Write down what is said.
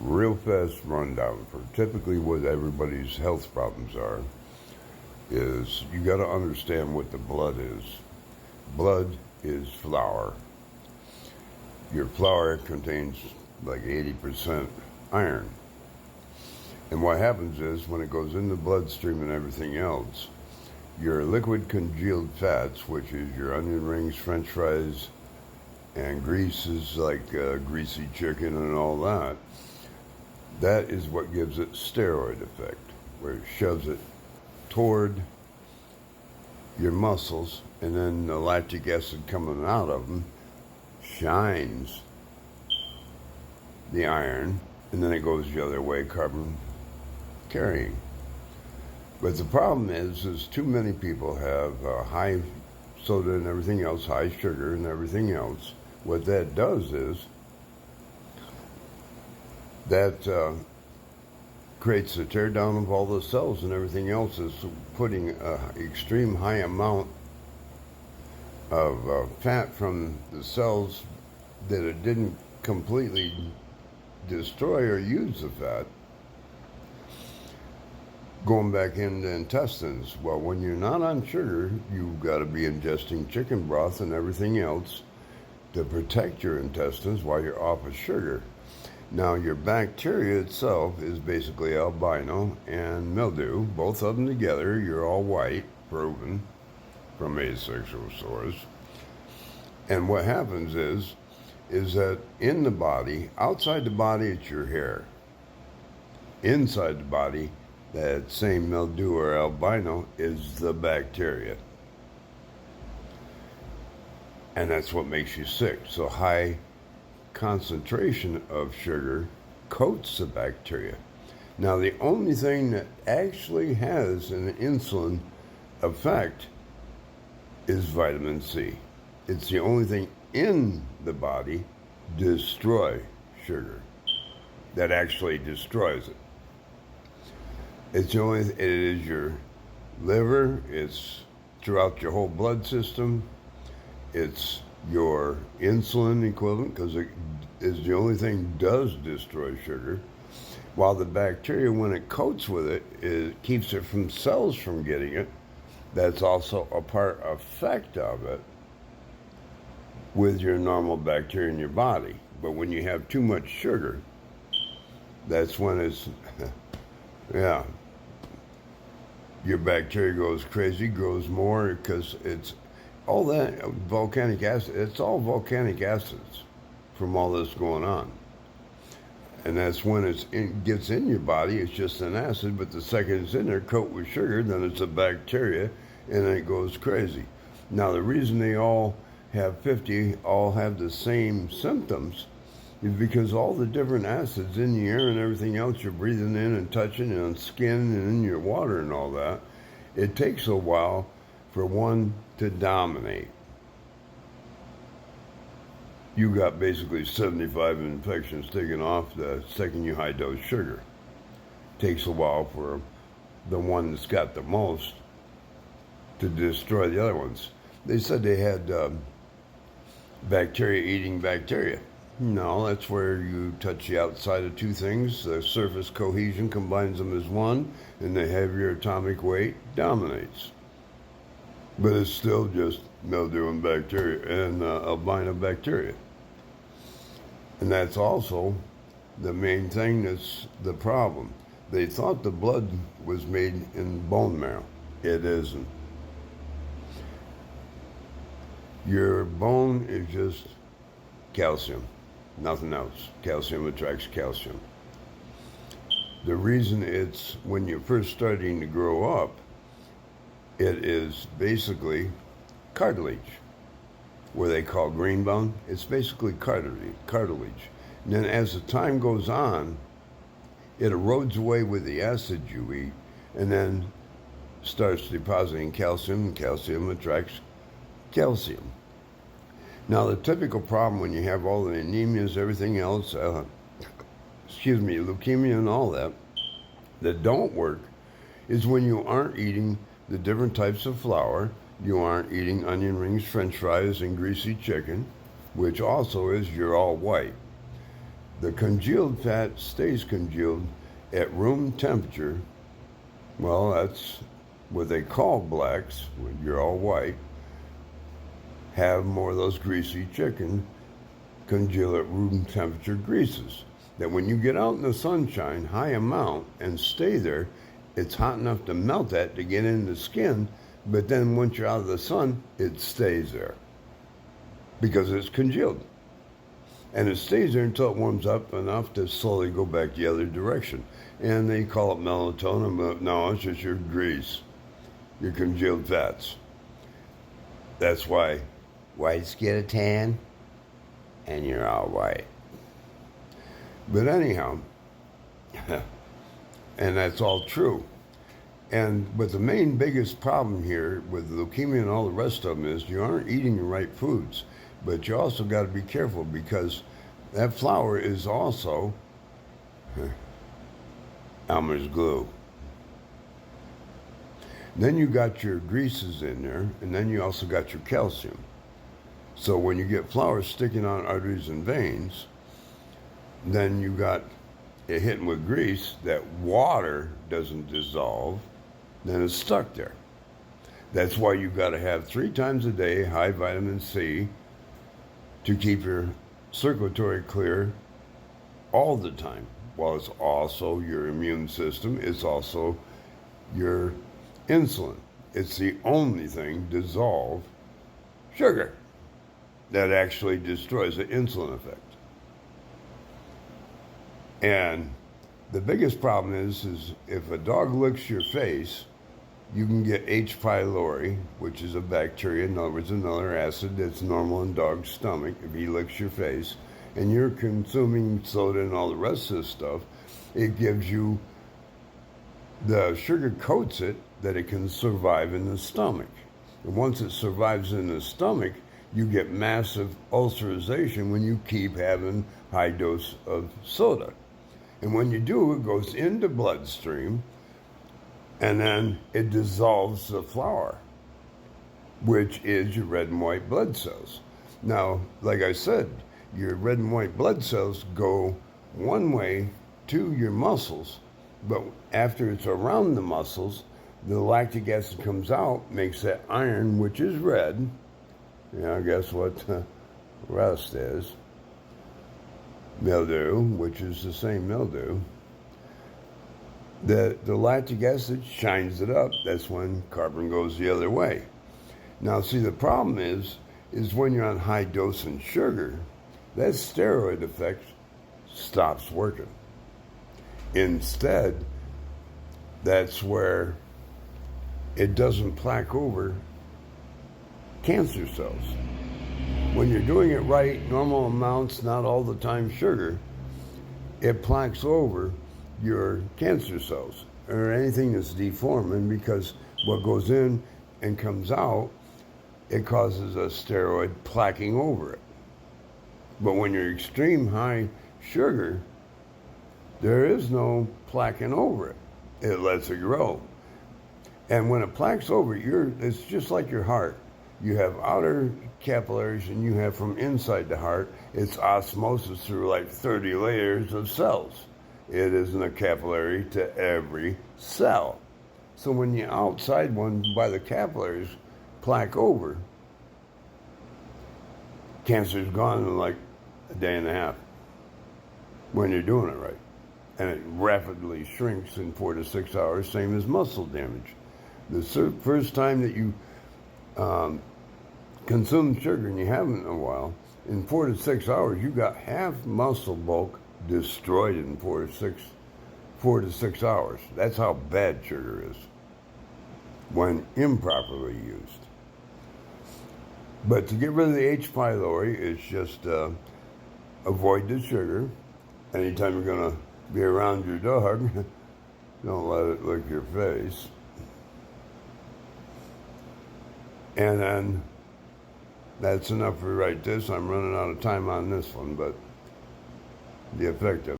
Real fast rundown for typically what everybody's health problems are is you got to understand what the blood is. Blood is flour. Your flour contains like 80% iron. And what happens is when it goes in the bloodstream and everything else, your liquid congealed fats, which is your onion rings, french fries, and greases like greasy chicken and all that, that is what gives it steroid effect, where it shoves it toward your muscles, and then the lactic acid coming out of them shines the iron, and then it goes the other way, carbon carrying. But the problem is too many people have high soda and everything else, high sugar and everything else. What that does is that creates a tear down of all the cells, and everything else is putting an extreme high amount of fat from the cells that it didn't completely destroy or use the fat going back into intestines. Well, when you're not on sugar, you've got to be ingesting chicken broth and everything else to protect your intestines while you're off of sugar. Now, your bacteria itself is basically albino and mildew, both of them together. You're all white, proven from asexual source. And what happens is that in the body, outside the body, it's your hair. Inside the body, that same mildew or albino is the bacteria. And that's what makes you sick. So high concentration of sugar coats the bacteria. Now, the only thing that actually has an insulin effect is vitamin C. It's the only thing in the body destroy sugar that actually destroys it. It is your liver, it's throughout your whole blood system, it's your insulin equivalent, because it is the only thing does destroy sugar, while the bacteria, when it coats with it, it keeps it from cells from getting it. That's also a part effect of it with your normal bacteria in your body. But when you have too much sugar, that's when it's yeah, your bacteria goes crazy, grows more, because it's all that volcanic acid. It's all volcanic acids from all this going on. And that's when it gets in your body, it's just an acid, but the second it's in there, coated with sugar, then it's a bacteria, and it goes crazy. Now, the reason they all have the same symptoms is because all the different acids in the air and everything else you're breathing in and touching on skin and in your water and all that, it takes a while for one to dominate. You got basically 75 infections taken off the second you high dose sugar. Takes a while for the one that's got the most to destroy the other ones. They said they had bacteria eating bacteria. No, that's where you touch the outside of two things. The surface cohesion combines them as one, and the heavier atomic weight dominates. But it's still just mildew and bacteria and albino bacteria. And that's also the main thing that's the problem. They thought the blood was made in bone marrow. It isn't. Your bone is just calcium, nothing else. Calcium attracts calcium. The reason it's when you're first starting to grow up, it is basically cartilage, where they call green bone. It's basically cartilage. And then as the time goes on, it erodes away with the acid you eat, and then starts depositing calcium, and calcium attracts calcium. Now, the typical problem when you have all the anemias, everything else, leukemia and all that don't work, is when you aren't eating the different types of flour, you aren't eating onion rings, french fries, and greasy chicken, which also is you're all white. The congealed fat stays congealed at room temperature. Well, that's what they call blacks, when you're all white, have more of those greasy chicken congeal at room temperature greases. That when you get out in the sunshine, high amount, and stay there, it's hot enough to melt that to get in the skin, but then once you're out of the sun, it stays there because it's congealed. And it stays there until it warms up enough to slowly go back the other direction. And they call it melatonin, but no, it's just your grease, your congealed fats. That's why whites get a tan and you're all white. But anyhow, and that's all true. But the main biggest problem here with leukemia and all the rest of them is you aren't eating the right foods. But you also got to be careful because that flour is also Elmer's glue. Then you got your greases in there, and then you also got your calcium. So when you get flour sticking on arteries and veins, then you got it hitting with grease, that water doesn't dissolve, then it's stuck there. That's why you got to have 3 times a day high vitamin C to keep your circulatory clear all the time. Well, it's also your immune system. It's also your insulin. It's the only thing dissolve sugar that actually destroys the insulin effect. And the biggest problem is if a dog licks your face, you can get H. pylori, which is a bacteria, in other words, another acid that's normal in dog's stomach. If he licks your face and you're consuming soda and all the rest of this stuff, it gives you, the sugar coats it that it can survive in the stomach. And once it survives in the stomach, you get massive ulcerization when you keep having high dose of soda. And when you do, it goes into bloodstream, and then it dissolves the flour, which is your red and white blood cells. Now, like I said, your red and white blood cells go one way to your muscles, but after it's around the muscles, the lactic acid comes out, makes that iron, which is red. Guess what rust is? Mildew, which is the same mildew. The lactic acid shines it up. That's when carbon goes the other way. Now, see, the problem is when you're on high dose in sugar, that steroid effect stops working. Instead, that's where it doesn't plaque over cancer cells. When you're doing it right, normal amounts, not all the time sugar, it plaques over your cancer cells or anything that's deforming, because what goes in and comes out, it causes a steroid plaquing over it. But when you're extreme high sugar, there is no plaquing over it. It lets it grow. And when it plaques over, it's just like your heart. You have outer capillaries and you have from inside the heart, it's osmosis through like 30 layers of cells. It isn't a capillary to every cell. So when the outside one by the capillaries plaque over, cancer's gone in like a day and a half when you're doing it right. And it rapidly shrinks in 4 to 6 hours, same as muscle damage. The first time that you consume sugar, and you haven't in a while, in 4 to 6 hours, you got half muscle bulk destroyed in 4 to 6 hours. That's how bad sugar is when improperly used. But to get rid of the H. pylori, it's just avoid the sugar. Anytime you're going to be around your dog, don't let it lick your face. And then that's enough for right this. I'm running out of time on this one, but the effect of